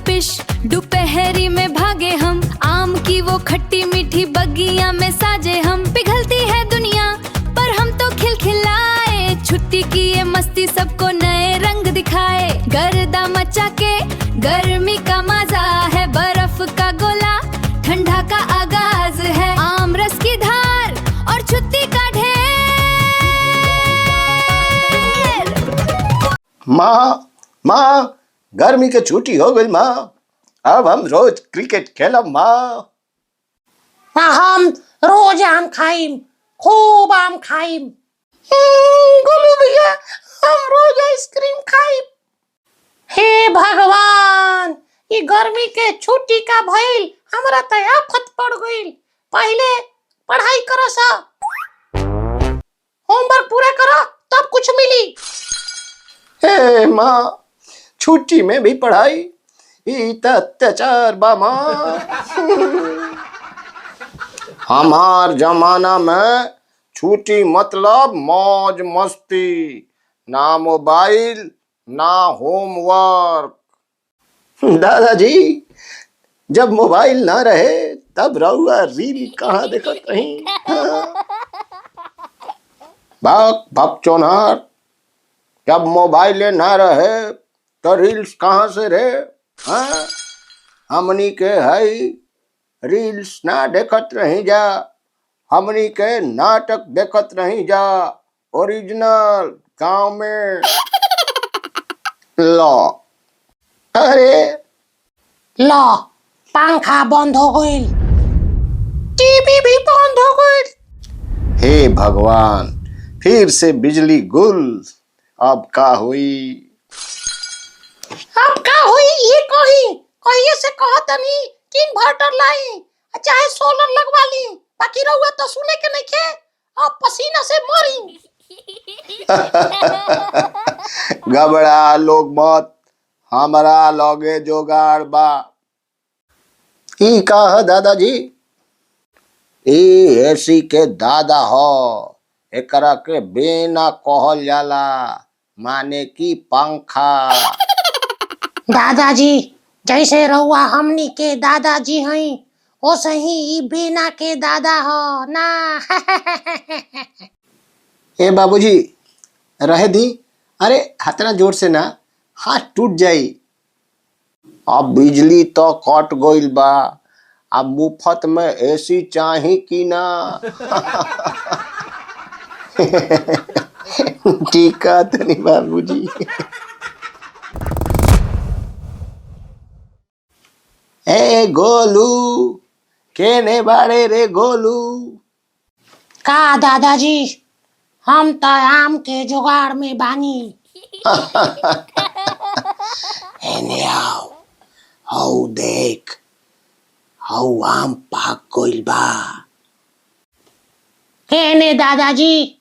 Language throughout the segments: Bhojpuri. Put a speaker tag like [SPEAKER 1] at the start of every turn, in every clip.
[SPEAKER 1] पिश दोपहरी में भागे हम, आम की वो खट्टी मीठी बगिया में साजे हम। पिघलती है दुनिया पर हम तो खिलखिलाए, छुट्टी की ये मस्ती सबको नए रंग दिखाए। गर्दा मचा के गर्मी का मजा है, बर्फ का गोला ठंडा का आगाज है। आम रस की धार और छुट्टी का ढेर।
[SPEAKER 2] माँ गर्मी के छुट्टी हो गई माँ, अब हम रोज क्रिकेट खेलब माँ।
[SPEAKER 3] हम रोज आम खाइम, खूब आम खाइम। गोलू भैया हम रोज आइसक्रीम खाइम। हे भगवान, ये गर्मी के छुट्टी का भइल हमरा त आफत पड़ गइल। पहले पढ़ाई करो सा, होमवर्क पूरा करो तब कुछ मिली।
[SPEAKER 2] हे माँ, छुट्टी में भी पढ़ाई, ई त अत्याचार बा माँ। हमार जमाना में छुट्टी मतलब मौज मस्ती, ना मोबाइल ना होमवर्क। दादाजी जब मोबाइल ना रहे तब रहुआ रील कहाँ देखत रही? बाक बाप चौनार, जब मोबाइल ना रहे तो रील्स कहाँ से रहे? हाँ, हमनी के हई रील्स ना देखत रही जा, हमनी के नाटक देखत रही जा ओरिजिनल गांव में। लो अरे
[SPEAKER 3] लो पंखा बंद हो गइल, टीवी भी बंद हो गइल।
[SPEAKER 2] हे भगवान, फिर से बिजली गुल। अब का हुई?
[SPEAKER 3] अब का हुई ये कहिए से कहतनी कि इन्वर्टर लाई चाहे सोलर लगवा ली, बाकी रहुआ तो सुने के नहीं खे, अब पसीना से मरी।
[SPEAKER 2] घबरा लोग मत, हमारा लगे जोगाड़ बा। ई का है दादाजी? ए एसी के दादा हो, एकरा के बेना कहल जाला, माने की पंखा।
[SPEAKER 3] दादाजी जैसे रहुआ हमनी के दादाजी हई, ओसे ही ई बेना के दादा हो ना।
[SPEAKER 2] ए बाबूजी रहे दी, अरे हतना जोर से ना, हाथ टूट जाई। अब बिजली तो कट गइल बा, अब मुफ्त में एसी चाही कि ना? ठीक है तनी बाबूजी। ए गोलू, केने बाड़े रे गोलू?
[SPEAKER 3] का दादाजी, हम तो आम के जुगाड़ में बानी।
[SPEAKER 2] एने आओ, हौ देख, हौ आम पाक गइल बा।
[SPEAKER 3] केने दादाजी,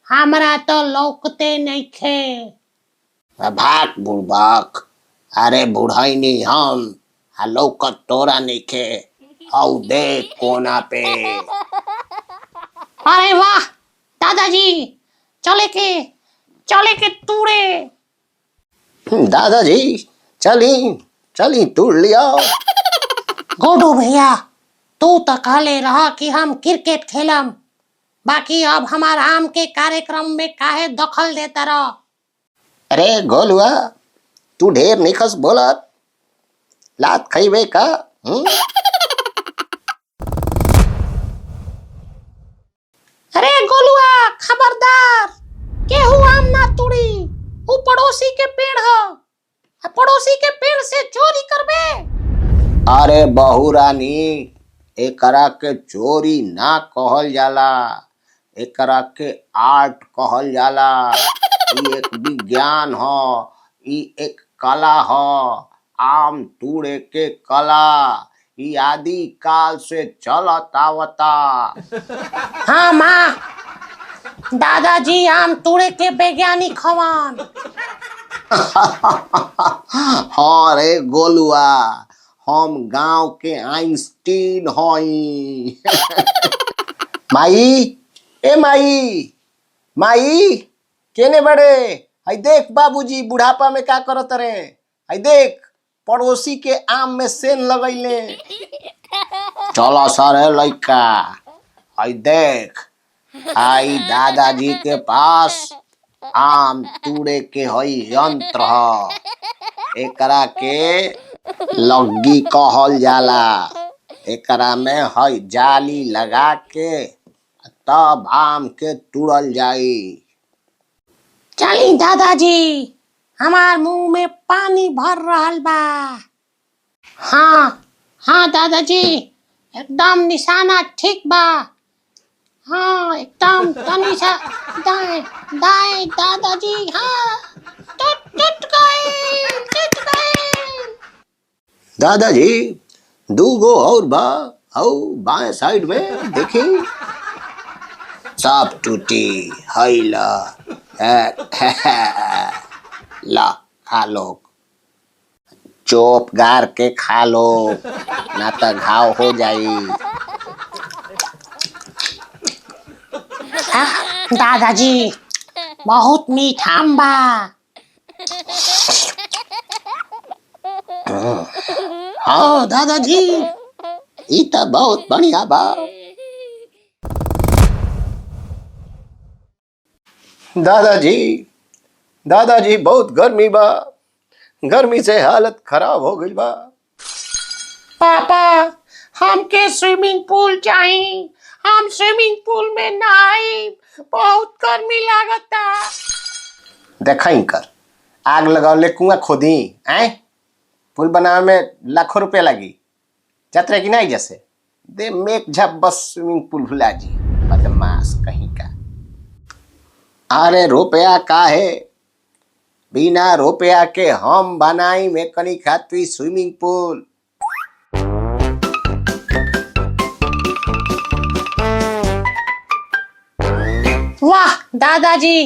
[SPEAKER 3] हमरा तो लौकते नहीं खे।
[SPEAKER 2] भाग बुड़बाक, अरे बुढ़ाई नहीं हम, लौकत तोरा नहीं खे, हौ देख कोना पे।
[SPEAKER 3] अरे वाह दादाजी, चले के तूड़े।
[SPEAKER 2] दादाजी चली तोड़ लिया।
[SPEAKER 3] गोडू भैया तू तो कहले रहा कि हम क्रिकेट खेलम, बाकी अब हमार आम के कार्यक्रम में काहे दखल देता रह?
[SPEAKER 2] अरे गोलुआ, तू ढेर निखस बोलत, लात खइबे का?
[SPEAKER 3] अरे गोलुआ खबरदार, केहू आम ना तोड़ी, ऊ पड़ोसी के पेड़ ह, पड़ोसी के पेड़ से चोरी करबे।
[SPEAKER 2] अरे बहू रानी, एकरा के चोरी ना कहल जाला, एकरा के आर्ट कहल जाला। ई एक विज्ञान हो, ई एक कला हो, आम तोड़े के कला, ई आदि काल से चलत आवता।
[SPEAKER 3] हाँ माँ, दादाजी आम तोड़े के वैज्ञानिक हवन।
[SPEAKER 2] हाँ रे गोलुआ, हम गांव के आइंस्टीन हई। माई, ए माई केने बड़े? हई देख बाबूजी बुढ़ापा में का करत रे, हई देख पड़ोसी के आम में सेन लगैले। चलो सर है लइका, आई देख, आई दादाजी के पास आम तूड़े के हई यंत्र ह, एकरा के लग्गी कहल जाला। एकरा में हई जाली लगा के तब आम के तुड़ल जाई।
[SPEAKER 3] चली दादाजी, हमार मुंह में पानी भर रहल बा। हाँ हाँ दादाजी, एकदम निशाना ठीक बा। हाँ एकदम तनी सा दाएं दाएं दादाजी। हाँ टूट गए।
[SPEAKER 2] दादाजी दूगो और बा, हऊ बाएं साइड में देखी, सब टूटी। हई ला ला खा लो, चोप गार के खा लो, ना तो घाव हो जाई।
[SPEAKER 3] दादाजी बहुत मीठा आम बा।
[SPEAKER 2] हाँ दादाजी, ई तो बहुत बढ़िया बा। दादाजी बहुत गर्मी बा, गर्मी से हालत खराब हो गई बा।
[SPEAKER 3] पापा हमके स्विमिंग पूल चाहिए, हम स्विमिंग पूल में नहाई, बहुत गर्मी लागता।
[SPEAKER 2] देखई कर, आग लगावले कुआं खोदी, आए पुल बनावे में लाखों रुपया लगी, जात्रा की नहीं जैसे दे मेक झप बस स्विमिंग पूल भुला जी, बदमाश कहीं का। अरे रुपया काहे, बिना रुपया के हम बनाई में कनी खाती स्विमिंग पूल।
[SPEAKER 3] वाह दादाजी,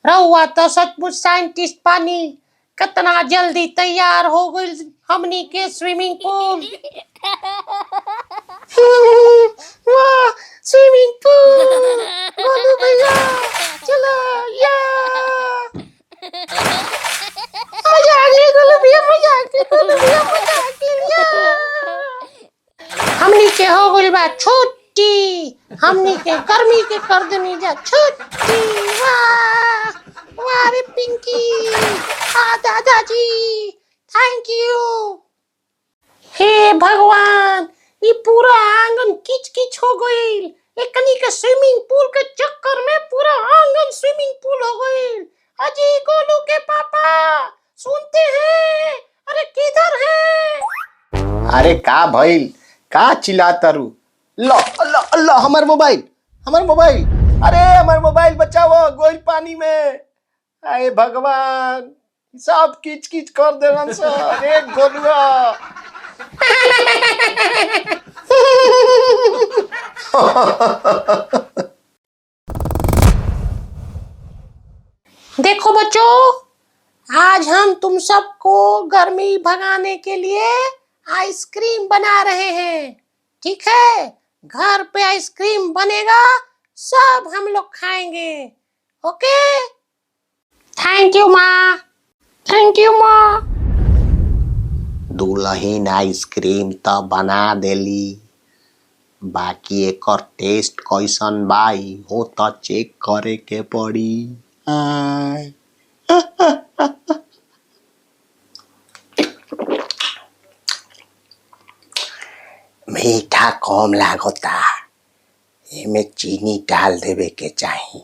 [SPEAKER 3] रहुआ तो सचमुच साइंटिस्ट पानी, कितना जल्दी तैयार हो गई हमनी के स्विमिंग पूल। वाह स्विमिंग पूल, गोलू भैया चलो या। मजा आ गई गोलू भैया, मजा आ गई गोलू भैया, मजा आ गई या। हमनी के हो गई बा छुट्टी, हमनी के गर्मी के कर देनी जा छुट्टी। वाह वाह रे पिंकी, हाँ दादाजी थैंक यू। हे भगवान, ये पूरा आंगन किच किच हो गई। एकनी के स्विमिंग पूल के चक्कर में पूरा आंगन स्विमिंग पूल हो गई। अजी गोलू के पापा सुनते हैं? अरे किधर है?
[SPEAKER 2] अरे का भइल, का चिल्लाता रू? लो लो लो, हमार मोबाइल, अरे हमार मोबाइल बचाओ, गोइल पानी में। अरे भगवान, सब किच किच कर देलन सर, एक गोलुआ।
[SPEAKER 3] देखो बच्चों, आज हम तुम सबको गर्मी भगाने के लिए आइसक्रीम बना रहे हैं, ठीक है? घर पे आइसक्रीम बनेगा, सब हम लोग खाएंगे, ओके? थैंक यू माँ, थैंक यू माँ।
[SPEAKER 2] दुल्हन आइसक्रीम तो बना देली, बाकी एकर टेस्ट कैसन बाई हो तो चेक करे के पड़ी। मीठा कम लागता, एमे चीनी डाल देवे के चाही।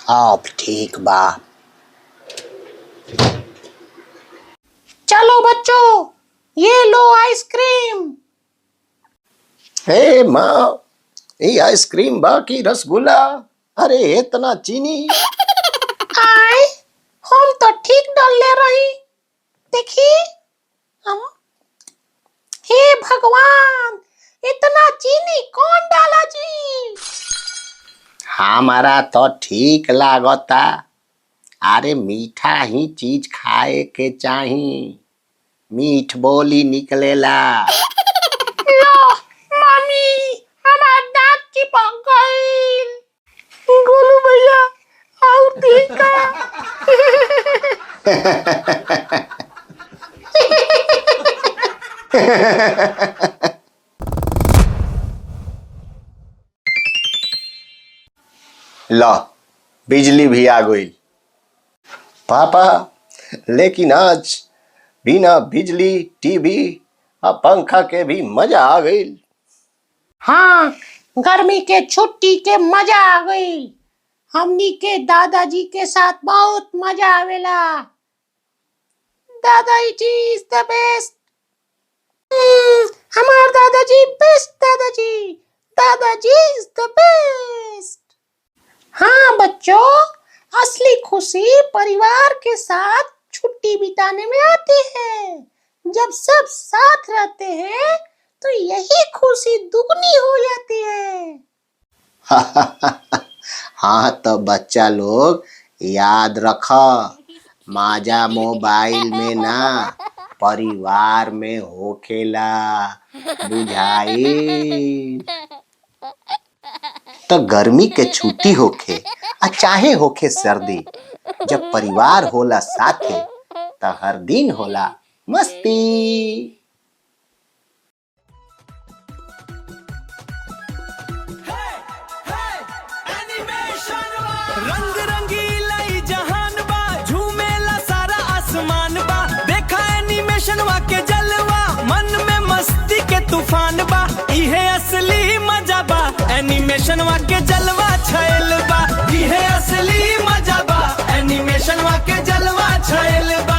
[SPEAKER 2] अब ठीक बा।
[SPEAKER 3] चलो बच्चों, ये लो आइसक्रीम।
[SPEAKER 2] हे माँ, ये आइसक्रीम बा की रसगुल्ला? अरे इतना चीनी।
[SPEAKER 3] आए, हम तो ठीक डालने रही, देखी हम। हे भगवान, इतना चीनी कौन डाला जी?
[SPEAKER 2] हमारा तो ठीक लागता। अरे मीठा ही चीज खाए के चाही, मीठ बोली निकलेला।
[SPEAKER 3] लो, मम्मी, हमार दांत चिपक
[SPEAKER 2] ला बिजली भी आ गई। पापा लेकिन आज बिना बिजली टीवी और पंखा के भी मजा आ गई।
[SPEAKER 3] हाँ, गर्मी के छुट्टी के मजा आ गई। हमनी के दादाजी के साथ बहुत मजा आवेला। दादाजी इज द बेस्ट। हमार दादाजी बेस्ट दादाजी। दादाजी इज द बेस्ट। हाँ बच्चों, असली खुशी परिवार के साथ छुट्टी बिताने में आती है। जब सब साथ रहते हैं तो यही खुशी दुगनी हो जाती है।
[SPEAKER 2] हाँ तो बच्चा लोग याद रखो, माजा मोबाइल में ना परिवार में होखेला, बुझाई। तो गर्मी के छुट्टी होखे आ चाहे होखे सर्दी, जब परिवार होला साथे तो हर दिन होला मस्ती।
[SPEAKER 4] रंग रंगीला जहान बा, झूमेला सारा आसमान बा। देखा एनिमेशन वा के जलवा, मन में मस्ती के तूफान बा। इहे असली मजा बा, एनिमेशन वा के जलवा छायल बा। इहे असली मजा बा, एनिमेशन वा के जलवा छायल बा।